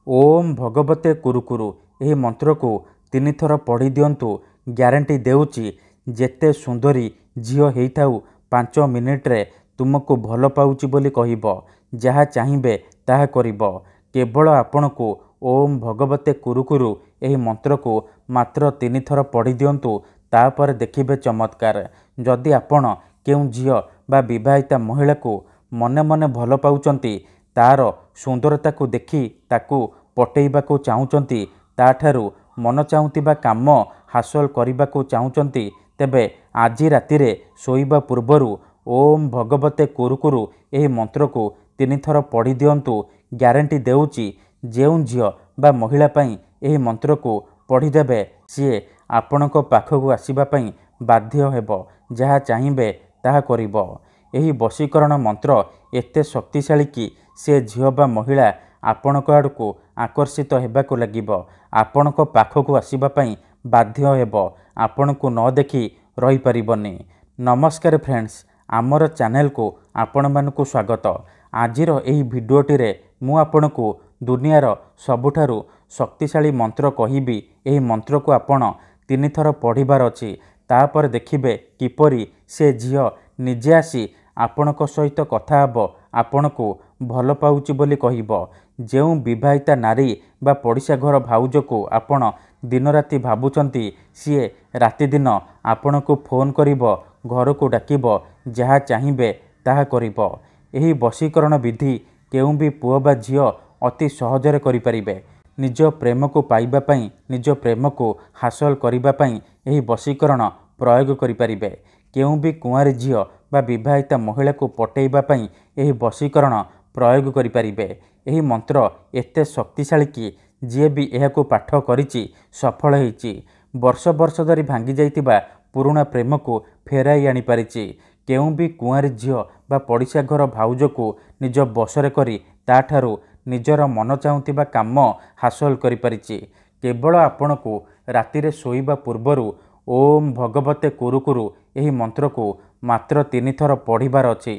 ओम भगवते कुरुकुरु यह मंत्र को 3 थर पढ़ी दिंतु। ग्यारंटी देउची जेते सुंदरी झील होइथाउ 5 मिनिट्रे तुमको भल पाउची बोली कहिबो। जहा चाहिए ताहा करिबो। केवल आपण को ओम भगवते कुरुकुरु यह मंत्र को मात्र 3 थर पढ़ी दिंतु। तापर देखिबे चमत्कार। जदि आपण केउ झील बा विवाहिता महिला को मने मने भल पाउचंती, तार सुंदरता को देखी ताकू पटेइबाकू चाहूचंती, ताठारू मन चाहूथिबा काम हासिल करने चाहूचंती, तेबे आजी रातिरे शोइबा पूर्वरु ओम भगवते कुरुकुरु यह मंत्र को 3 थर पढ़ी दिंतु। ग्यारंटी देउची जेउ झील बा महिला पई यह मंत्र को पढ़ीदेवे सी आपणक पाखक आसवा बाध्य हेबो। जहा चाहिए ताहा करिबो। यही वशीकरण मंत्र एते शक्तिशाली कि से झील बा महिला आपणक आड़को आकर्षित हेबाकू लागिबो। आपणक पाखक आसवा बाध्य हेबो। आपणको न देखि रही परिबनी। नमस्कार फ्रेंड्स, आमर चैनल को आपण मानकु स्वागत। आजिर एही भिडियोटी रे मु आपणको दुनियार सबुठारु शक्तिशाली मंत्र कहिबी। एही मंत्र को आपण 3 थर पढ़िबार अछि। तापर देखिबे किपरि से झील निजे आसी आपणक सहित कथा हेबो, आपणको भल पाउची बोली कहिबो। जेउ विवाहिता नारी बा पड़िशा घर भाउज को आपण दिन राति भाबुचंती, सीए राति दिन आपणको फोन करिबो, घर को डाकिबो, जहा चाहिए ताहा करिबो। एही वशीकरण विधि केउ भी पुओ बा झील अति सहजरे करि परिबे। निज प्रेम को पाइबा पई, निज प्रेम को हासिल करिबा पई एही वशीकरण प्रयोग करि परिबे। केउ भी कुंवारी झील बा विवाहिता महिला को पटेइबा पई एही वशीकरण प्रयोग करि परिबे। एही मंत्र एते शक्तिशाली कि जे भी एहाको पाठ करिछि सफल होइछि। वर्ष वर्ष धरी भांगी जाइतिबा पुराना प्रेम को फेराई आनी पारिछि। केउ भी कुंवारी झील बा पड़िशा घर भाउज को निज बसरे करी ताठारू निजर मन चाहूथिबा काम हासिल करि परिछि। केवल आपणको रातिरे शोइबा पूर्वरु ओम भगवते कुरुकुरु यही मंत्र को मात्र 3 थर पढ़िबार अछि।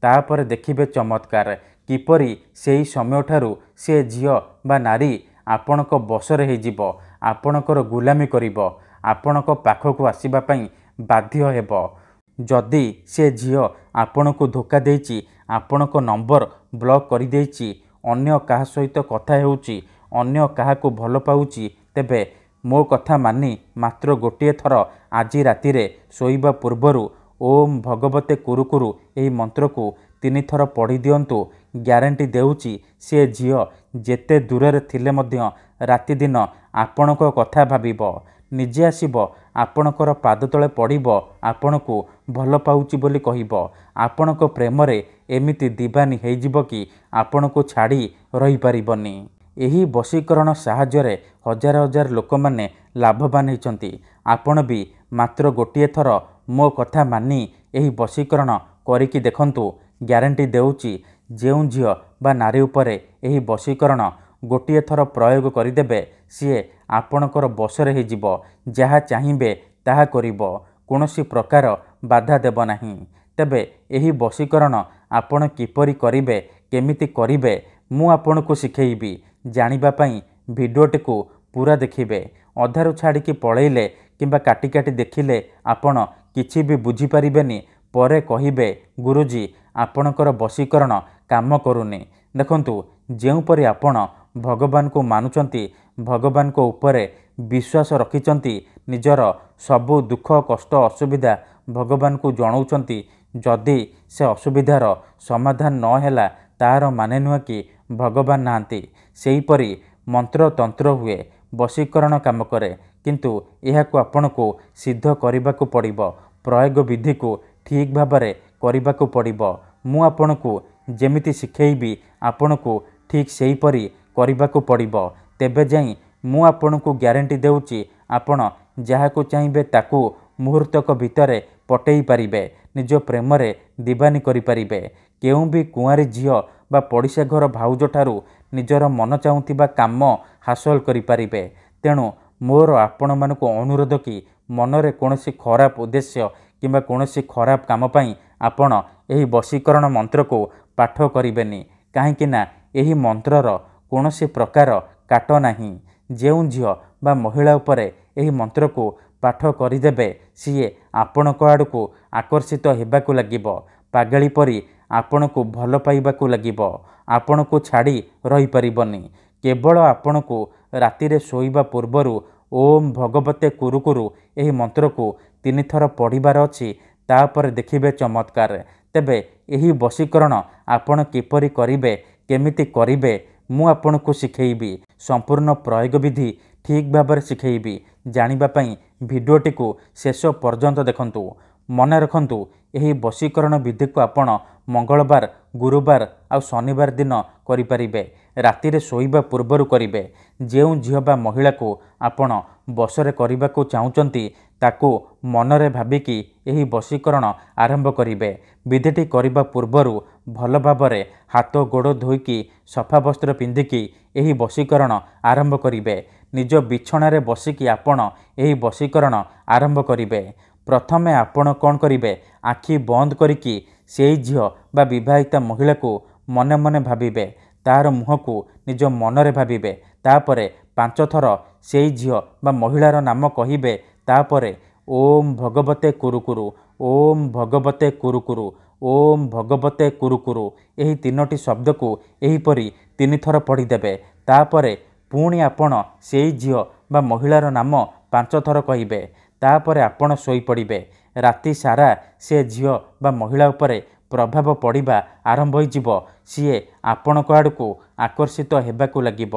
तापर देखिबे चमत्कार किपरि सेही समय ठारू से झील बा नारी आपणक बसरे हे जिवो, आपणकर गुलामी करिवो, आपणक पाखक आसीबा पई बाध्य हेबो। जदि से झील आपणको धोखा देइछि, आपणक नंबर ब्लॉक करि देइछि, अन्य काहा सहित कथा हेउछि, अन्य काहाको भल पाउछि, तेबे मो कथा मानी मात्र गोटे थर आजी रातिरे शोइबा पूर्वरु ओम भगवते कुरुकुरु यही मंत्र को 3 थर पढ़ी दिंतु। ग्यारंटी देउची से झील जेते दूर थिले मध्य राति दिन आपणक कथा भाबिबो, निजे आसीबो, आपणकर पाद तले पड़िबो, आपणको भल पाउची बोली कहिबो। आपणक प्रेम रे एमिति दीवानी हेजिबो कि आपणको छाड़ी रही परिबनी। एही वशीकरण साहाय्य हजार हजार लोक माने लाभवान होइचंती। आपण भी मात्र गोटे थर मो कथा मानी एही वशीकरण करिकी देखंतु। ग्यारंटी देउची जेउ झील बा नारी उपरे एही वशीकरण गोटे थर प्रयोग करिदेबे सीए आपणकर बसरे हे जिवो। जहा चाहिए ताहा करिवो, कोनोसी प्रकार बाधा देब नाही। तेबे एही वशीकरण आपण किपरि करिवे, केमिति करिवे, मु आपणको सिखेइबी। जानिबा पई भिडियोटी को पूरा देखिबे। अधारू छाड़िकी पळेइले किंबा काटी काटी देखिले आपण किछि भी बुझी परिबेनी। परे कहिबे गुरुजी आपणकर वशीकरण काम करूनी। देखंतु जेउपरि आपण भगवान को मानुचंती, भगवान को उपरे विश्वास रखिचंती, निजर सबु दुख कष्ट असुविधा भगवान को जणाउचंती, जदि से असुविधार समाधान न हैला तार माने नुह कि भगवान नाहांती। सेहीपरि मंत्र तंत्र हुए, वशीकरण काम करे, किंतु एहाको आपणको सिद्ध करबाकू पड़िबो। प्रयोग विधि को ठीक भाबरे करबाकू पड़िबो। मु आपणको जेमिति सिखेइबी आपणको ठीक सेहीपरि करबाकू पड़िबो। तेबे जाई मु आपणको ग्यारंटी देउची आपण जहाको चाहिए ताकू मुहूर्तक भितरे पटेई पारिबे, निज प्रेम रे दीवानी करि पारिबे। केउ भी कुंवारी झील बा पड़िशा घर भाउज ठारू निजर मन चाहूथिबा काम हासिल करि पारिबे। तेणु मोर आपण मानकु अनुरोध कि मनरे कोनोसी खराब उद्देश्य किंबा कोनोसी खराब काम पई आपण एही वशीकरण मंत्र को पाठ करिबेनी। काहेकि ना एही मंत्रर कोनोसी प्रकार କାଟ ନାହିଁ। ଯେଉଁ ଝିଅ ବା ମହିଳା ଉପରେ ଏହି ମନ୍ତ୍ରକୁ ପାଠ କରିଦେବେ ସିଏ ଆପଣଙ୍କ ଆଡ଼କୁ ଆକର୍ଷିତ ହେବାକୁ ଲାଗିବ। ପାଗଳି ପରି ଆପଣଙ୍କୁ ଭଲ ପାଇବାକୁ ଲାଗିବ। ଆପଣଙ୍କୁ ଛାଡ଼ି ରହିପାରିବନି। କେବଳ ଆପଣଙ୍କୁ ରାତିରେ ଶୋଇବା ପୂର୍ବରୁ ଓମ୍ ଭଗବତେ କୁରୁକୁରୁ ଏହି ମନ୍ତ୍ରକୁ 3 ଥର ପଢ଼ିବାର ଅଛି। ତାପରେ ଦେଖିବେ ଚମତ୍କାର। ତେବେ ଏହି ବଶୀକରଣ ଆପଣ କିପରି କରିବେ, କେମିତି କରିବେ ମୁଁ ଆପଣଙ୍କୁ ଶିଖେଇବି। ସମ୍ପୂର୍ଣ୍ଣ ପ୍ରୟୋଗ ବିଧି ଠିକ୍ ଭାବରେ ଶିଖେଇବି। ଜାଣିବା ପାଇଁ ଭିଡ଼ିଓଟିକୁ ଶେଷ ପର୍ଯ୍ୟନ୍ତ ଦେଖନ୍ତୁ। ମନେ ରଖନ୍ତୁ, ଏହି ବଶୀକରଣ ବିଧିକୁ ଆପଣ ମଙ୍ଗଳବାର, ଗୁରୁବାର ଆଉ ଶନିବାର ଦିନ କରିପାରିବେ। ରାତିରେ ଶୋଇବା ପୂର୍ବରୁ କରିବେ। ଯେଉଁ ଝିଅ ବା ମହିଳାକୁ ଆପଣ ବଶରେ କରିବାକୁ ଚାହୁଁଛନ୍ତି ତାକୁ ମନରେ ଭାବିକି ଏହି ବଶୀକରଣ ଆରମ୍ଭ କରିବେ। ବିଧିଟି କରିବା ପୂର୍ବରୁ ଭଲ ଭାବରେ ହାତ ଗୋଡ଼ ଧୋଇକି ସଫା ବସ୍ତ୍ର ପିନ୍ଧିକି ଏହି ବଶୀକରଣ ଆରମ୍ଭ କରିବେ। ନିଜ ବିଛଣାରେ ବସିକି ଆପଣ ଏହି ବଶୀକରଣ ଆରମ୍ଭ କରିବେ। ପ୍ରଥମେ ଆପଣ କ'ଣ କରିବେ, ଆଖି ବନ୍ଦ କରିକି ସେଇ ଝିଅ ବା ବିବାହିତା ମହିଳାକୁ ମନେ ମନେ ଭାବିବେ। ତାହାର ମୁହଁକୁ ନିଜ ମନରେ ଭାବିବେ। ତାପରେ 5 ଥର ସେଇ ଝିଅ ବା ମହିଳାର ନାମ କହିବେ। ତାପରେ ଓମ୍ ଭଗବତେ କୁରୁକୁରୁ, ଓମ୍ ଭଗବତେ କୁରୁକୁରୁ, ଓମ୍ ଭଗବତେ କୁରୁକୁରୁ ଏହି 3ଟି ଶବ୍ଦକୁ ଏହିପରି 3 ଥର ପଢ଼ିଦେବେ। ତାପରେ ପୁଣି ଆପଣ ସେଇ ଝିଅ ବା ମହିଳାର ନାମ 5 ଥର କହିବେ। ତାପରେ ଆପଣ ଶୋଇପଡ଼ିବେ। ରାତି ସାରା ସେ ଝିଅ ବା ମହିଳା ଉପରେ ପ୍ରଭାବ ପଡ଼ିବା ଆରମ୍ଭ ହୋଇଯିବ। ସିଏ ଆପଣଙ୍କ ଆଡ଼କୁ ଆକର୍ଷିତ ହେବାକୁ ଲାଗିବ।